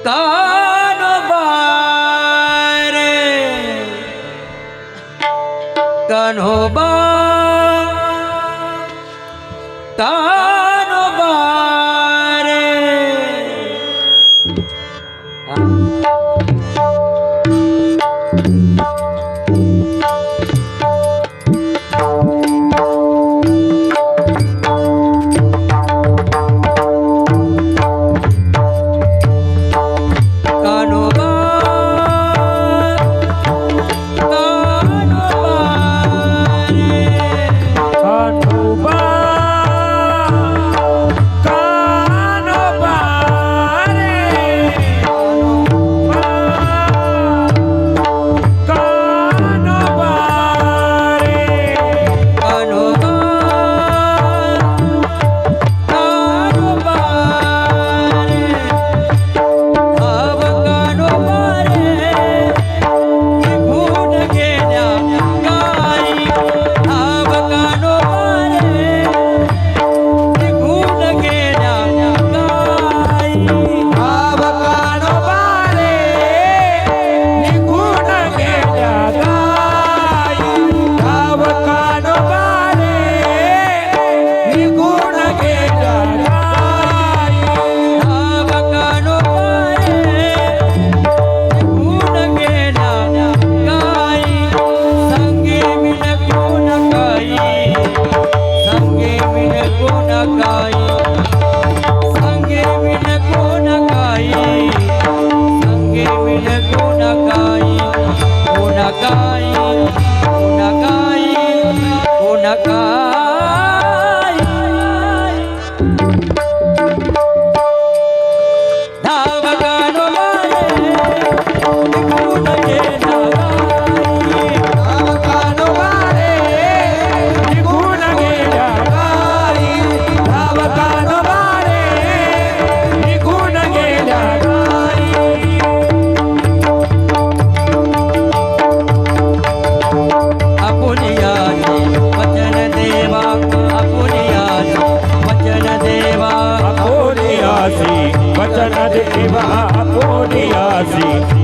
कानोबा रे कान्होबा कान्होबा रे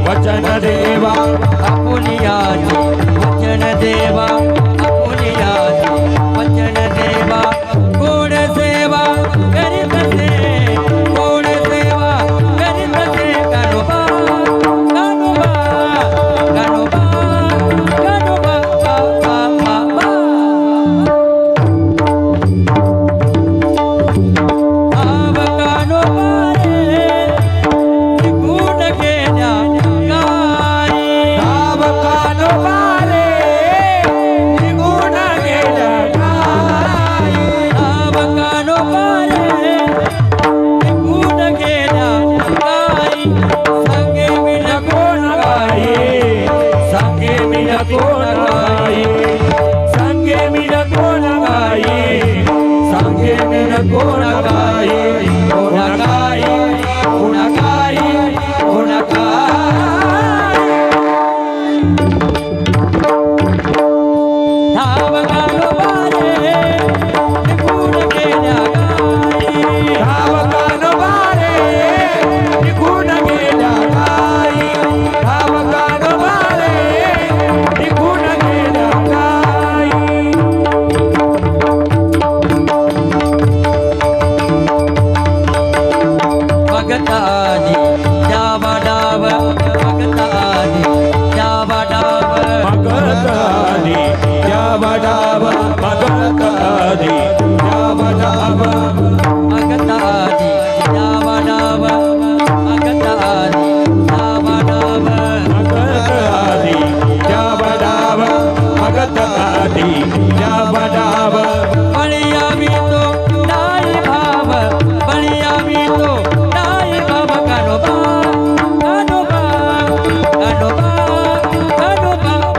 वचन देवा आपुनियासी वचन देवा आपुनियासी वचन देवा गोड सेवा करीत से गोड सेवा करीत से कान्होबा कान्होबा कान्होबा कान्होबा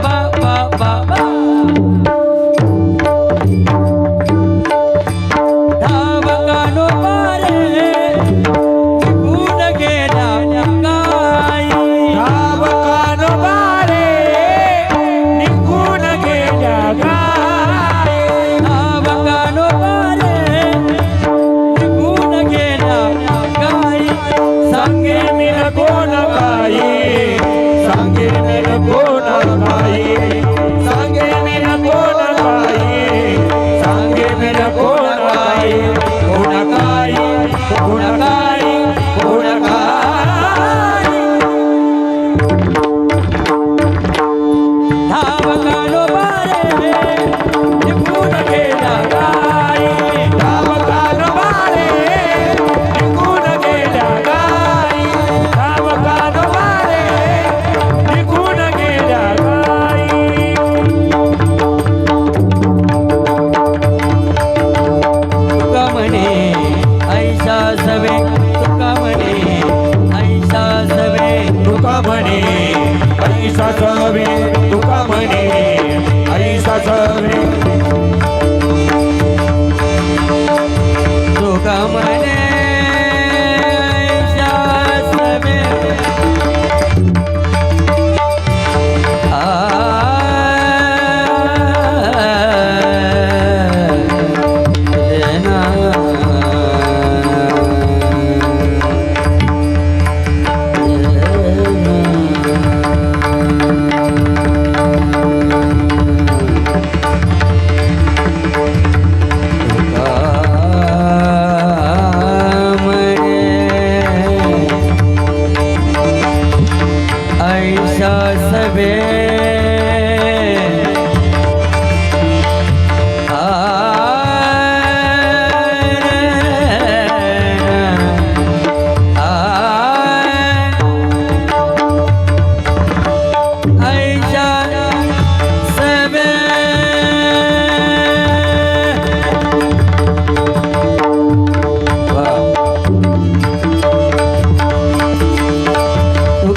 बा बा बा बा आव कान्होबा रे गुण गेल्या संगे मिल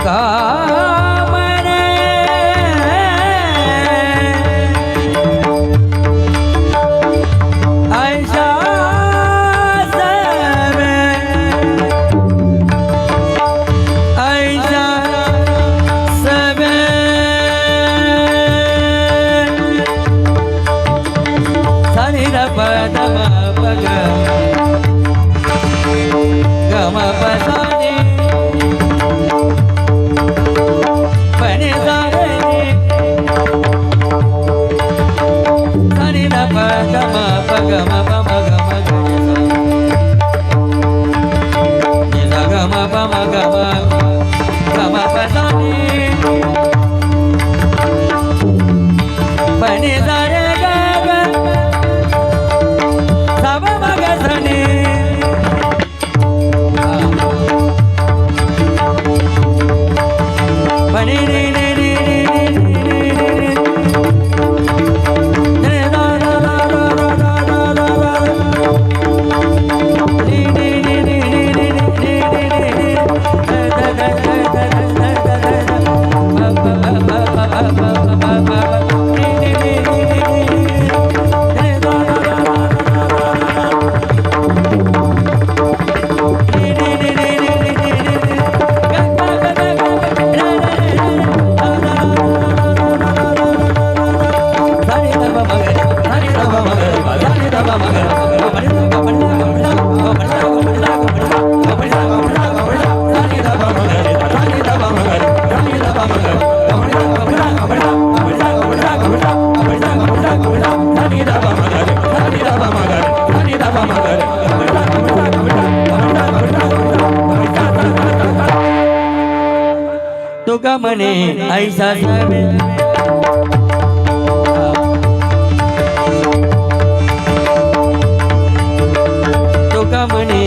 तुका म्हणे ऐशा सवे ऐशा सवे सनि र पद म पग गम पसानी पनि सारे सनि र पद म पग म प म ग म ग नि सा ग म प म ग म ग म पसानी पनि सारे ग ग सा प म ग सनि पनि नि नि नि नि नि नि नि दा दा दा दा दा दा दा दा नि नि नि नि नि नि नि नि दा दा दा दा दा दा दा ब ब ब ब ब ब नि नि नि नि नि नि दा दा दा दा नि नि नि नि नि नि ग ग ग ग तुका म्हणे ऐसा सवे तुका म्हणे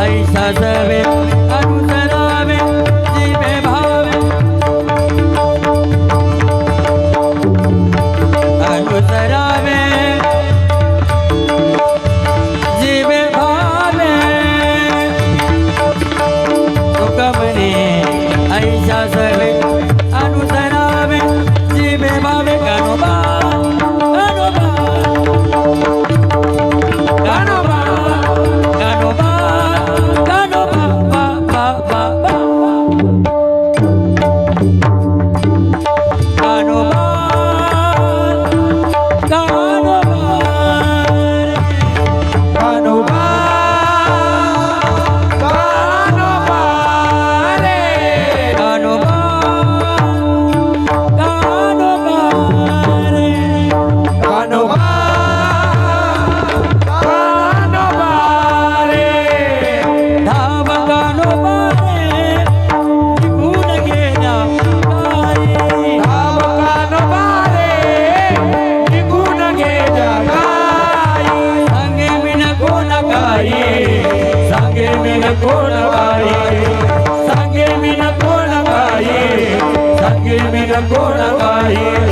ऐसा सवे अनुसरावे जीवे भावे अनुसरावे जीवे भावे तुका म्हणे ऐसा सवे अनुसरावे जीवे भावे गणोबा गणोबा गणोबा गणोबा गणोबा बा बा बा बा गणोबा गणोबा गणोबा गणोबा रे गणोबा गणोबा रे गणोबा गणोबा रे धाव गणोबा रे निघून गेला गाई धाव गणोबा रे निघून गेला गाई सांगे विन कोण गाई सांगे मी न कोण गाई सांगे मी न कोण गाई सांगे मी न कोण गाई